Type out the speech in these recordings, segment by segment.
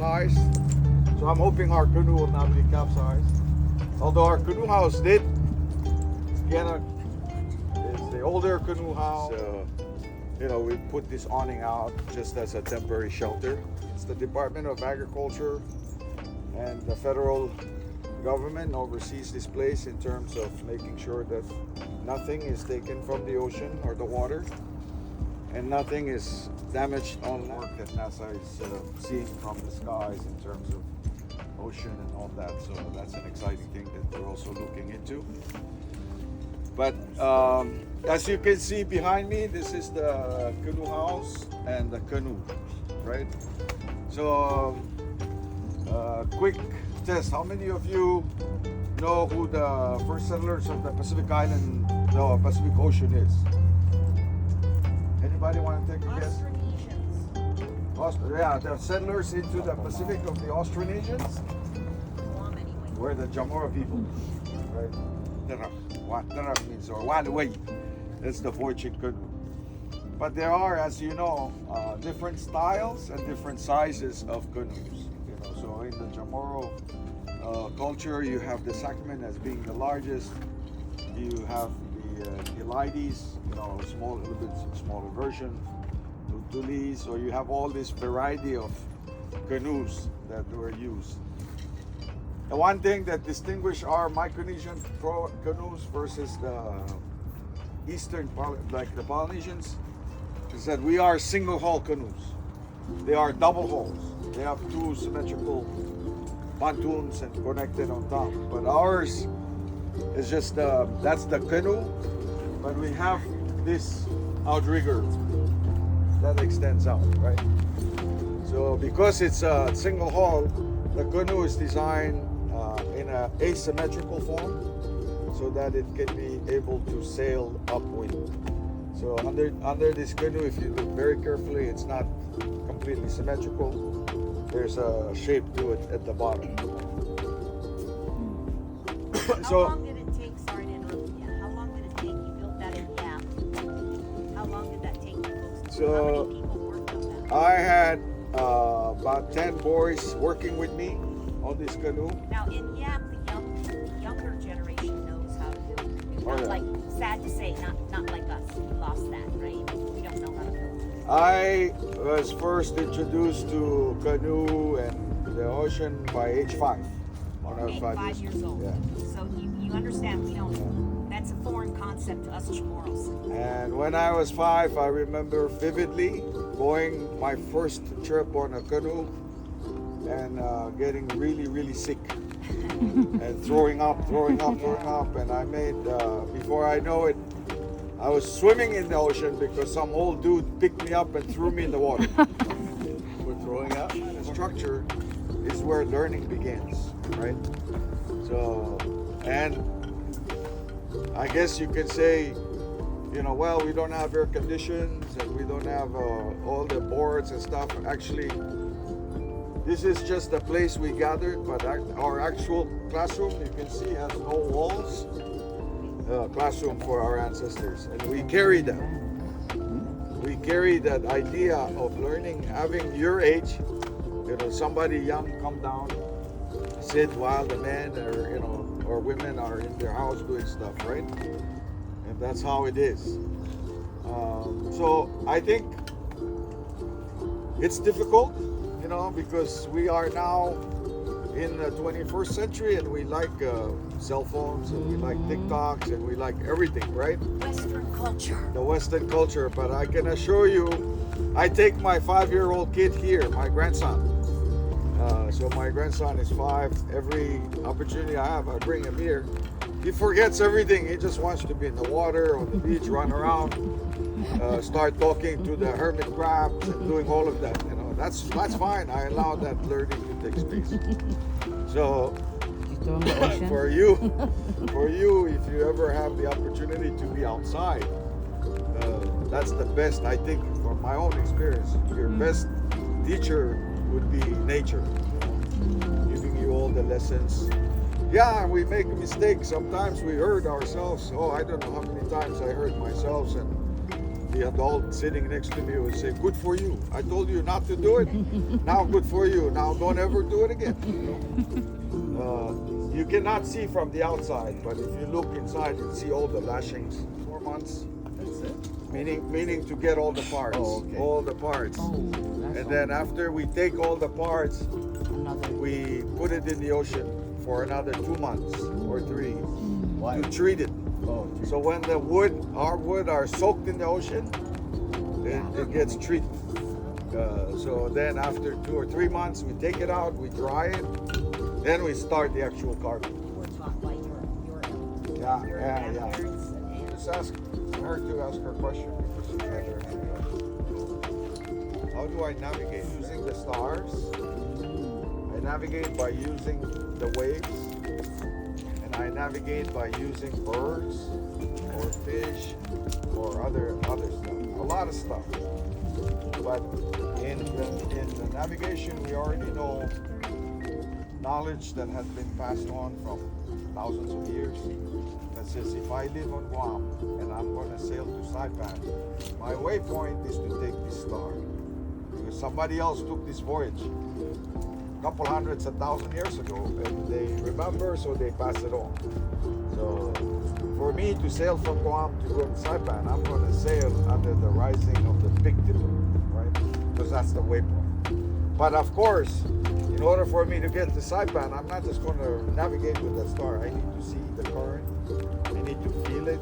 capsized. So I'm hoping our canoe will not be capsized. Although our canoe house did. It's the older canoe house. You know, we put this awning out just as a temporary shelter. It's the Department of Agriculture and the federal government oversees this place in terms of making sure that nothing is taken from the ocean or the water and nothing is damaged on work that NASA is seeing from the skies in terms of ocean and all that. So that's an exciting thing that we're also looking into. But as you can see behind me, this is the canoe house and the canoe, right? So quick test, how many of you know who the first settlers of the Pacific Pacific Ocean is? Anybody want to take a guess? Yeah, the settlers into the Pacific of the Austronesians were the Chamorro people, right? Tarak means or Waluay. That's the fortune canoe. But there are, as you know, different styles and different sizes of canoes. You know, so in the Chamorro culture, you have the Sakman as being the largest. You have the Elides, you know, a little bit smaller version. The Tulis, so you have all this variety of canoes that were used. The one thing that distinguishes our Micronesian canoes versus the Eastern, like the Polynesians, is that we are single hull canoes. They are double hulls. They have two symmetrical pontoons and connected on top. But ours is just, that's the canoe, but we have this outrigger that extends out, right? So because it's a single hull, the canoe is designed in an asymmetrical form so that it can be able to sail upwind. So under this canoe, if you look very carefully, it's not completely symmetrical. There's a shape to it at the bottom. How long did it take, sorry to interrupt you, how long did it take, you built that in Yap? How long did that take you? So, how many people worked on that? I had about 10 boys working with me on this canoe. Now in Yap, the younger generation knows how to do it. Oh, Not yeah. like, sad to say, not like us, we lost that, right? We don't know how to build it. I was first introduced to canoe and the ocean by age 5. When I was 5 years old. Yeah. So you understand, we don't, that's a foreign concept to us Chamorros. And when I was 5, I remember vividly going my first trip on a canoe and getting really, really sick and throwing up. And I made, before I know it, I was swimming in the ocean because some old dude picked me up and threw me in the water. We're throwing up. The structure is where learning begins, right? So, and I guess you can say, you know, well, we don't have air conditions and we don't have all the boards and stuff. Actually, this is just a place we gathered, but our actual classroom, you can see, has no walls. Classroom for our ancestors, and we carry them. We carry that idea of learning, having your age, you know, somebody young come down, sit while the men or women are in their house doing stuff, right? And that's how it is. So I think it's difficult, you know, because we are now in the 21st century and we like cell phones and we like TikToks and we like everything, right? Western culture. The Western culture, but I can assure you, I take my 5-year-old kid here, my grandson. So my grandson is 5. Every opportunity I have, I bring him here. He forgets everything. He just wants to be in the water, on the beach, run around, start talking to the hermit crabs and doing all of that. You know, that's fine. I allow that learning to take place. So for you, if you ever have the opportunity to be outside, that's the best. I think, from my own experience, your best teacher would be nature, giving you all the lessons. Yeah, we make mistakes. Sometimes we hurt ourselves. Oh, I don't know how many times I hurt myself, and the adult sitting next to me would say, "Good for you. I told you not to do it. Now good for you. Now don't ever do it again." You cannot see from the outside, but if you look inside, you see all the lashings. 4 months. That's it. Meaning to get all the parts. Oh, okay. All the parts. And then after we take all the parts, we put it in the ocean for another 2 months or 3 Why? to treat it. Oh, So when the our wood are soaked in the ocean, it gets treated. So then after 2 or 3 months, we take it out, we dry it, then we start the actual carving. We're taught by your Yeah. grandparents and Just ask her to ask her question because she's not there. How do I navigate? Using the stars. I navigate by using the waves. And I navigate by using birds or fish or other stuff. A lot of stuff. But in the navigation, we already know knowledge that has been passed on from thousands of years that says if I live on Guam and I'm going to sail to Saipan, my waypoint is to take this star. Because somebody else took this voyage a couple hundreds, 1,000 years ago, and they remember, so they pass it on. So for me to sail from Guam to go to Saipan, I'm going to sail under the rising of the Big Dipper, right? Because that's the waypoint. But of course, in order for me to get to Saipan, I'm not just going to navigate with that star. I need to see the current. I need to feel it.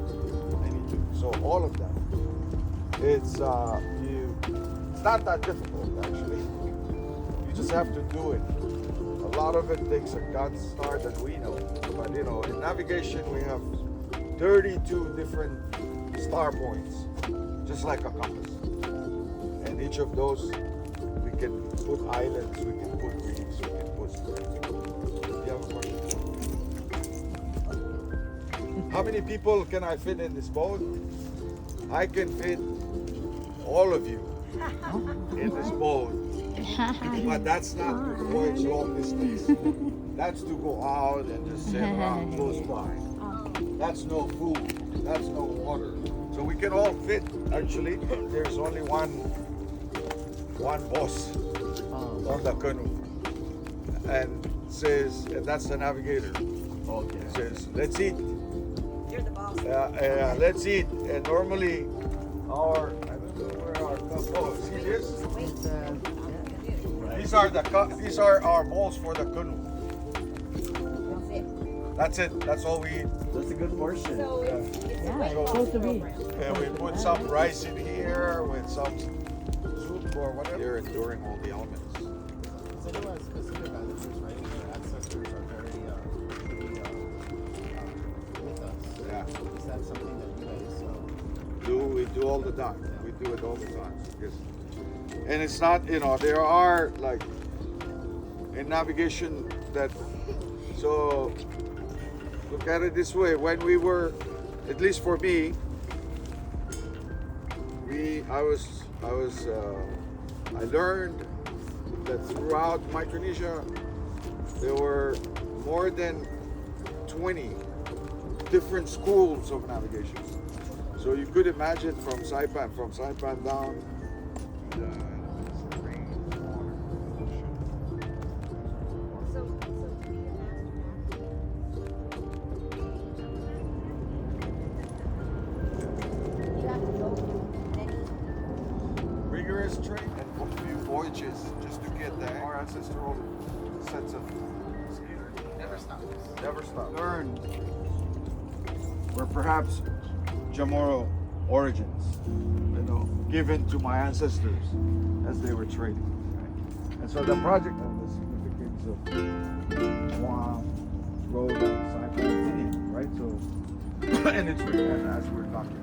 So all of that. It's not that difficult actually. You just have to do it. A lot of it takes a gut start that we know. But you know, in navigation we have 32 different star points, just like a compass. And each of those we can put islands, we can put reefs, we can put. Do you have a question? How many people can I fit in this boat? I can fit all of you in this boat. But that's not to voyage long distance. That's to go out and just sail around close by. That's no food. That's no water. So we can all fit. Actually, there's only one boss on the canoe, and that's the navigator. Okay. Says, let's eat. you're the boss. Let's eat. And normally, I don't know where our cup. Oh, see this? Wait. Right. These are our bowls for the canoe. That's it. That's it. That's all we eat. That's a good portion. So it's a weight So- loss Supposed to be. program. And we put some rice in here with some soup or whatever. They're enduring all the elements. So there are specific islanders, right? Their ancestors are very with us. Yeah. Is that something that you guys We do all the time. We do it all the time. Yes. And it's not, there are like in navigation that, so look at it this way. When we were, at least for me, I learned that throughout Micronesia there were more than 20 different schools of navigation. So you could imagine from Saipan down, So to be a master navigator, you have to go through many. rigorous training and a few voyages just to get there. Our ancestral sets of skills. never stop? Never stop. Learn. Were perhaps Chamorro origins, given to my ancestors as they were trading. Right? And so the project of the significance of Guam, Rhoda, Saipan, Piti, right? So, and it's written as we're talking.